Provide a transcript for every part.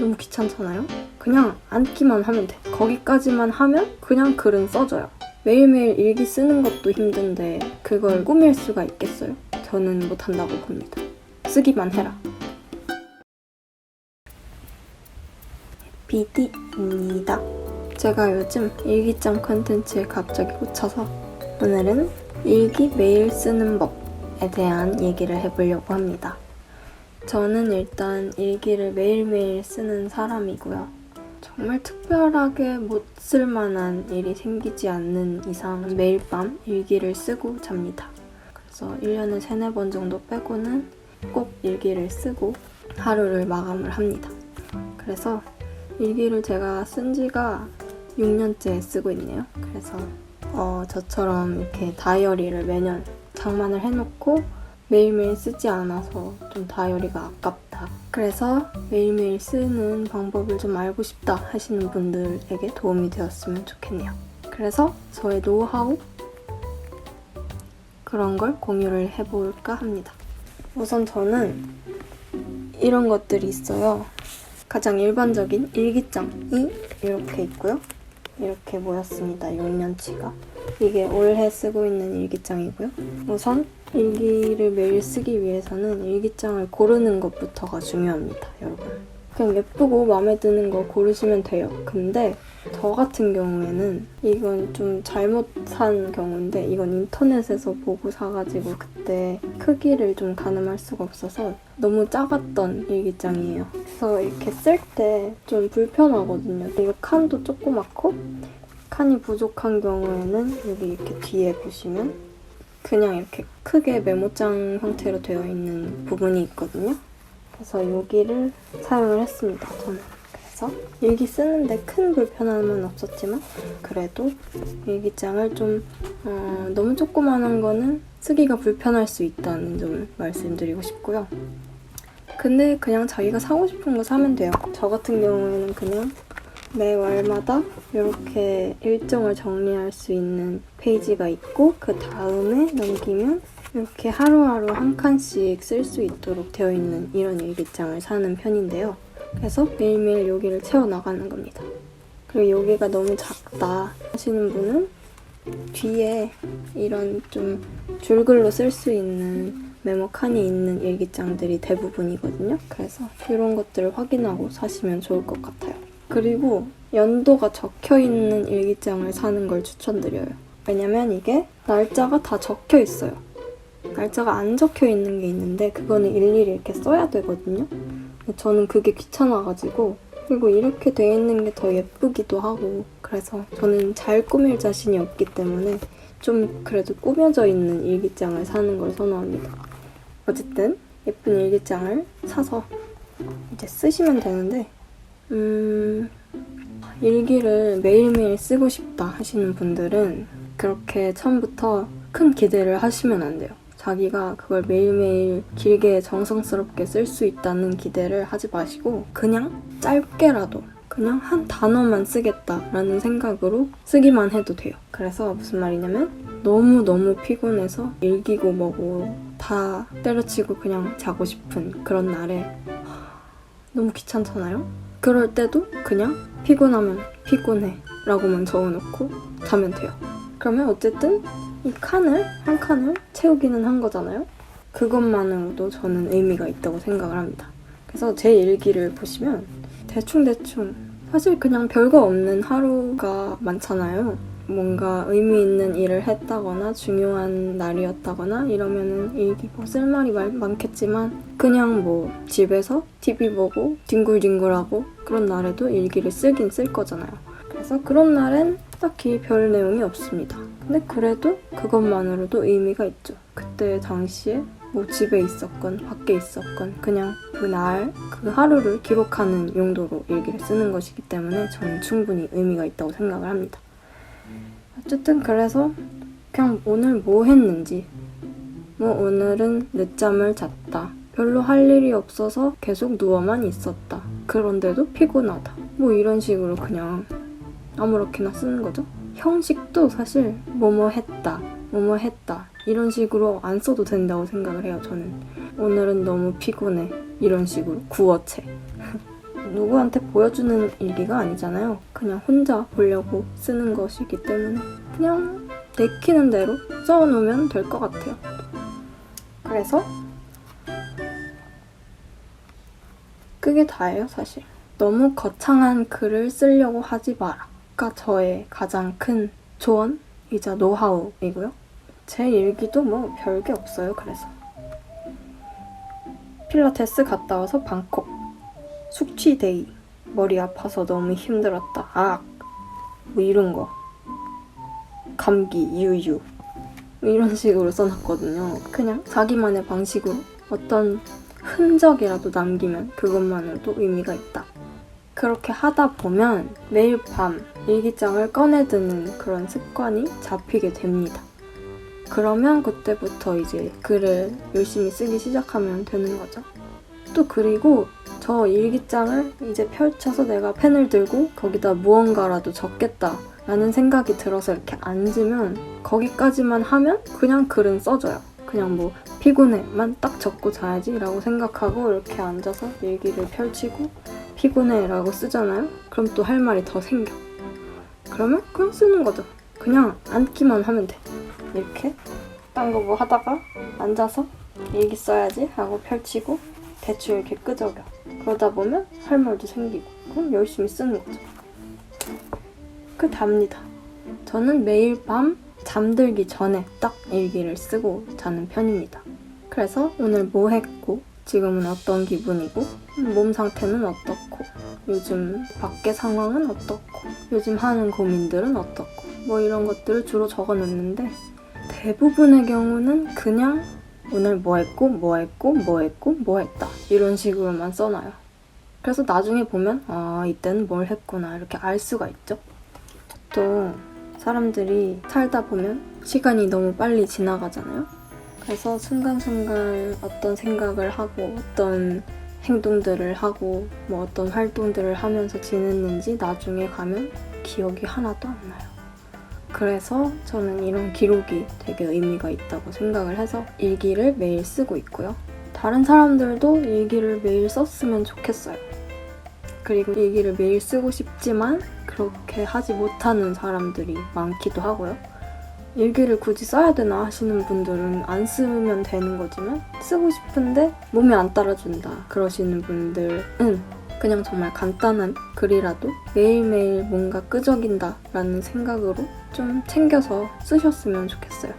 너무 귀찮잖아요? 그냥 앉기만 하면 돼. 거기까지만 하면 그냥 글은 써져요. 매일매일 일기 쓰는 것도 힘든데 그걸 꾸밀 수가 있겠어요? 저는 못한다고 봅니다. 쓰기만 해라. BD입니다. 제가 요즘 일기장 컨텐츠에 갑자기 꽂혀서 오늘은 일기 매일 쓰는 법에 대한 얘기를 해보려고 합니다. 저는 일단 일기를 매일매일 쓰는 사람이고요. 정말 특별하게 못 쓸만한 일이 생기지 않는 이상 매일 밤 일기를 쓰고 잡니다. 그래서 1년에 3-4번 정도 빼고는 꼭 일기를 쓰고 하루를 마감을 합니다. 그래서 일기를 제가 쓴 지가 6년째 쓰고 있네요. 그래서 저처럼 이렇게 다이어리를 매년 장만을 해놓고 매일매일 쓰지 않아서 좀 다이어리가 아깝다. 그래서 매일매일 쓰는 방법을 좀 알고 싶다 하시는 분들에게 도움이 되었으면 좋겠네요. 그래서 저의 노하우? 그런 걸 공유를 해볼까 합니다. 우선 저는 이런 것들이 있어요. 가장 일반적인 일기장이 이렇게 있고요. 이렇게 모였습니다. 6년치가. 이게 올해 쓰고 있는 일기장이고요. 우선 일기를 매일 쓰기 위해서는 일기장을 고르는 것부터가 중요합니다, 여러분. 그냥 예쁘고 마음에 드는 거 고르시면 돼요. 근데 저 같은 경우에는 이건 좀 잘못 산 경우인데 이건 인터넷에서 보고 사가지고 그때 크기를 좀 가늠할 수가 없어서 너무 작았던 일기장이에요. 그래서 이렇게 쓸 때 좀 불편하거든요. 이거 칸도 조그맣고 칸이 부족한 경우에는 여기 이렇게 뒤에 보시면 그냥 이렇게 크게 메모장 형태로 되어 있는 부분이 있거든요. 그래서 여기를 사용을 했습니다, 저는. 그래서 일기 쓰는데 큰 불편함은 없었지만 그래도 일기장을 좀 너무 조그만한 거는 쓰기가 불편할 수 있다는 점을 말씀드리고 싶고요. 근데 그냥 자기가 사고 싶은 거 사면 돼요. 저 같은 경우에는 그냥 매월마다 이렇게 일정을 정리할 수 있는 페이지가 있고 그 다음에 넘기면 이렇게 하루하루 한 칸씩 쓸 수 있도록 되어 있는 이런 일기장을 사는 편인데요. 그래서 매일매일 여기를 채워나가는 겁니다. 그리고 여기가 너무 작다 하시는 분은 뒤에 이런 좀 줄글로 쓸 수 있는 메모 칸이 있는 일기장들이 대부분이거든요. 그래서 이런 것들을 확인하고 사시면 좋을 것 같아요. 그리고 연도가 적혀있는 일기장을 사는 걸 추천드려요. 왜냐면 이게 날짜가 다 적혀있어요. 날짜가 안 적혀있는 게 있는데 그거는 일일이 이렇게 써야 되거든요. 근데 저는 그게 귀찮아가지고 그리고 이렇게 돼 있는 게 더 예쁘기도 하고 그래서 저는 잘 꾸밀 자신이 없기 때문에 좀 그래도 꾸며져 있는 일기장을 사는 걸 선호합니다. 어쨌든 예쁜 일기장을 사서 이제 쓰시면 되는데 일기를 매일매일 쓰고 싶다 하시는 분들은 그렇게 처음부터 큰 기대를 하시면 안 돼요. 자기가 그걸 매일매일 길게 정성스럽게 쓸 수 있다는 기대를 하지 마시고 그냥 짧게라도 그냥 한 단어만 쓰겠다라는 생각으로 쓰기만 해도 돼요. 그래서 무슨 말이냐면 너무너무 피곤해서 일기고 뭐고 다 때려치고 그냥 자고 싶은 그런 날에 너무 귀찮잖아요? 그럴 때도 그냥 피곤하면 피곤해 라고만 적어놓고 자면 돼요. 그러면 어쨌든 이 한 칸을 채우기는 한 거잖아요? 그것만으로도 저는 의미가 있다고 생각을 합니다. 그래서 제 일기를 보시면 대충대충 사실 그냥 별거 없는 하루가 많잖아요. 뭔가 의미 있는 일을 했다거나 중요한 날이었다거나 이러면은 일기 뭐 쓸 말이 많겠지만 그냥 뭐 집에서 TV 보고 뒹굴뒹굴하고 그런 날에도 일기를 쓰긴 쓸 거잖아요. 그래서 그런 날엔 딱히 별 내용이 없습니다. 근데 그래도 그것만으로도 의미가 있죠. 그때 당시에 뭐 집에 있었건 밖에 있었건 그냥 그날 그 하루를 기록하는 용도로 일기를 쓰는 것이기 때문에 저는 충분히 의미가 있다고 생각을 합니다. 어쨌든 그래서 그냥 오늘 뭐 했는지 뭐 오늘은 늦잠을 잤다. 별로 할 일이 없어서 계속 누워만 있었다. 그런데도 피곤하다. 뭐 이런 식으로 그냥 아무렇게나 쓰는 거죠. 형식도 사실 뭐뭐 했다, 뭐뭐 했다 이런 식으로 안 써도 된다고 생각을 해요. 저는 오늘은 너무 피곤해 이런 식으로 구어체 누구한테 보여주는 일기가 아니잖아요. 그냥 혼자 보려고 쓰는 것이기 때문에 그냥 내키는 대로 써놓으면 될 것 같아요. 그래서 그게 다예요, 사실. 너무 거창한 글을 쓰려고 하지 마라가 저의 가장 큰 조언이자 노하우이고요. 제 일기도 뭐 별게 없어요. 그래서 필라테스 갔다 와서 방콕, 숙취데이, 머리 아파서 너무 힘들었다, 뭐 이런 거, 감기, 유유 뭐 이런 식으로 써놨거든요. 그냥 자기만의 방식으로 어떤 흔적이라도 남기면 그것만으로도 의미가 있다. 그렇게 하다 보면 매일 밤 일기장을 꺼내드는 그런 습관이 잡히게 됩니다. 그러면 그때부터 이제 글을 열심히 쓰기 시작하면 되는 거죠. 또 그리고 저 일기장을 이제 펼쳐서 내가 펜을 들고 거기다 무언가라도 적겠다 라는 생각이 들어서 이렇게 앉으면 거기까지만 하면 그냥 글은 써져요. 그냥 뭐 피곤해만 딱 적고 자야지 라고 생각하고 이렇게 앉아서 일기를 펼치고 피곤해 라고 쓰잖아요? 그럼 또 할 말이 더 생겨. 그러면 그냥 쓰는 거죠. 그냥 앉기만 하면 돼. 이렇게 딴 거 뭐 하다가 앉아서 일기 써야지 하고 펼치고 대충 이렇게 끄적여. 그러다 보면 할 말도 생기고 그럼 열심히 쓰는 거죠. 그 답니다. 저는 매일 밤 잠들기 전에 딱 일기를 쓰고 자는 편입니다. 그래서 오늘 뭐 했고 지금은 어떤 기분이고 몸 상태는 어떻고 요즘 밖의 상황은 어떻고 요즘 하는 고민들은 어떻고 뭐 이런 것들을 주로 적어놓는데 대부분의 경우는 그냥 오늘 뭐 했고 뭐 했고 뭐 했고 뭐 했다 이런 식으로만 써놔요. 그래서 나중에 보면 이때는 뭘 했구나 이렇게 알 수가 있죠. 또 사람들이 살다 보면 시간이 너무 빨리 지나가잖아요. 그래서 순간순간 어떤 생각을 하고 어떤 행동들을 하고 뭐 어떤 활동들을 하면서 지냈는지 나중에 가면 기억이 하나도 안 나요. 그래서 저는 이런 기록이 되게 의미가 있다고 생각을 해서 일기를 매일 쓰고 있고요. 다른 사람들도 일기를 매일 썼으면 좋겠어요. 그리고 일기를 매일 쓰고 싶지만 그렇게 하지 못하는 사람들이 많기도 하고요. 일기를 굳이 써야 되나 하시는 분들은 안 쓰면 되는 거지만 쓰고 싶은데 몸이 안 따라준다 그러시는 분들은 그냥 정말 간단한 글이라도 매일매일 뭔가 끄적인다 라는 생각으로 좀 챙겨서 쓰셨으면 좋겠어요.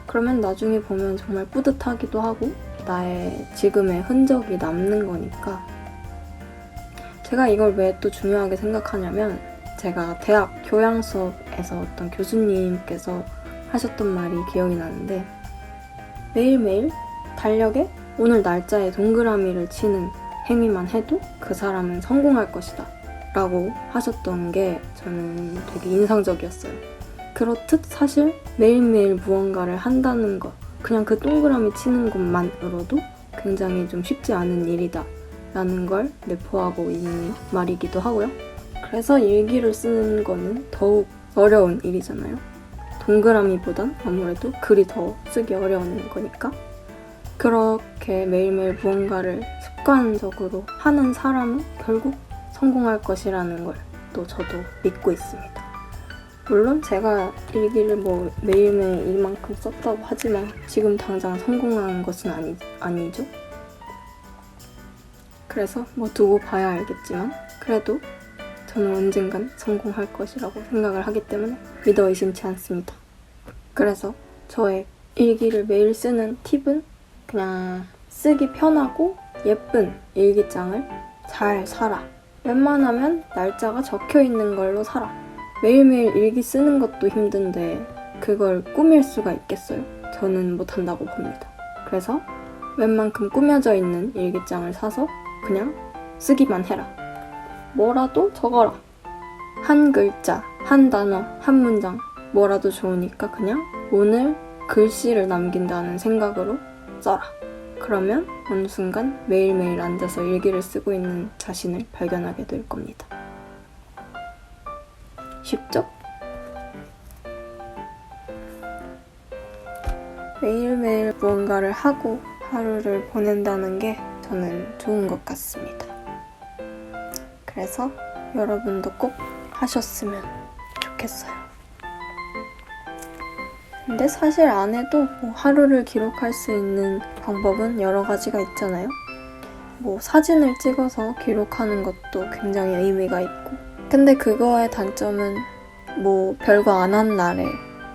그러면 나중에 보면 정말 뿌듯하기도 하고 나의 지금의 흔적이 남는 거니까. 제가 이걸 왜 또 중요하게 생각하냐면 제가 대학 교양 수업에서 어떤 교수님께서 하셨던 말이 기억이 나는데 매일매일 달력에 오늘 날짜에 동그라미를 치는 행위만 해도 그 사람은 성공할 것이다 라고 하셨던 게 저는 되게 인상적이었어요. 그렇듯 사실 매일매일 무언가를 한다는 것, 그냥 그 동그라미 치는 것만으로도 굉장히 좀 쉽지 않은 일이다 라는 걸 내포하고 있는 말이기도 하고요. 그래서 일기를 쓰는 거는 더욱 어려운 일이잖아요. 동그라미보단 아무래도 글이 더 쓰기 어려운 거니까. 그렇게 매일매일 무언가를 습관적으로 하는 사람은 결국 성공할 것이라는 걸 또 저도 믿고 있습니다. 물론 제가 일기를 뭐 매일매일 이만큼 썼다고 하지만 지금 당장 성공한 것은 아니죠. 그래서 뭐 두고 봐야 알겠지만 그래도 저는 언젠간 성공할 것이라고 생각을 하기 때문에 믿어 의심치 않습니다. 그래서 저의 일기를 매일 쓰는 팁은 그냥 쓰기 편하고 예쁜 일기장을 잘 사라. 웬만하면 날짜가 적혀있는 걸로 사라. 매일매일 일기 쓰는 것도 힘든데 그걸 꾸밀 수가 있겠어요? 저는 못한다고 봅니다. 그래서 웬만큼 꾸며져 있는 일기장을 사서 그냥 쓰기만 해라. 뭐라도 적어라. 한 글자, 한 단어, 한 문장 뭐라도 좋으니까 그냥 오늘 글씨를 남긴다는 생각으로 써라. 그러면 어느 순간 매일매일 앉아서 일기를 쓰고 있는 자신을 발견하게 될 겁니다. 쉽죠? 매일매일 무언가를 하고 하루를 보낸다는 게 저는 좋은 것 같습니다. 그래서 여러분도 꼭 하셨으면 좋겠어요. 근데 사실 안 해도 뭐 하루를 기록할 수 있는 방법은 여러 가지가 있잖아요. 뭐 사진을 찍어서 기록하는 것도 굉장히 의미가 있고, 근데 그거의 단점은 뭐 별거 안 한 날에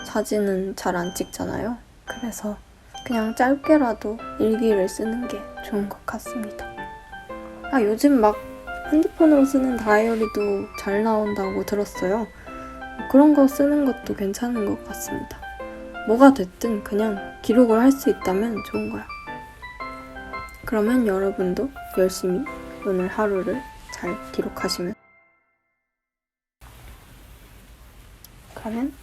사진은 잘 안 찍잖아요. 그래서 그냥 짧게라도 일기를 쓰는 게 좋은 것 같습니다. 요즘 막 핸드폰으로 쓰는 다이어리도 잘 나온다고 들었어요. 그런 거 쓰는 것도 괜찮은 것 같습니다. 뭐가 됐든 그냥 기록을 할 수 있다면 좋은 거야. 그러면 여러분도 열심히 오늘 하루를 잘 기록하시면. 그러면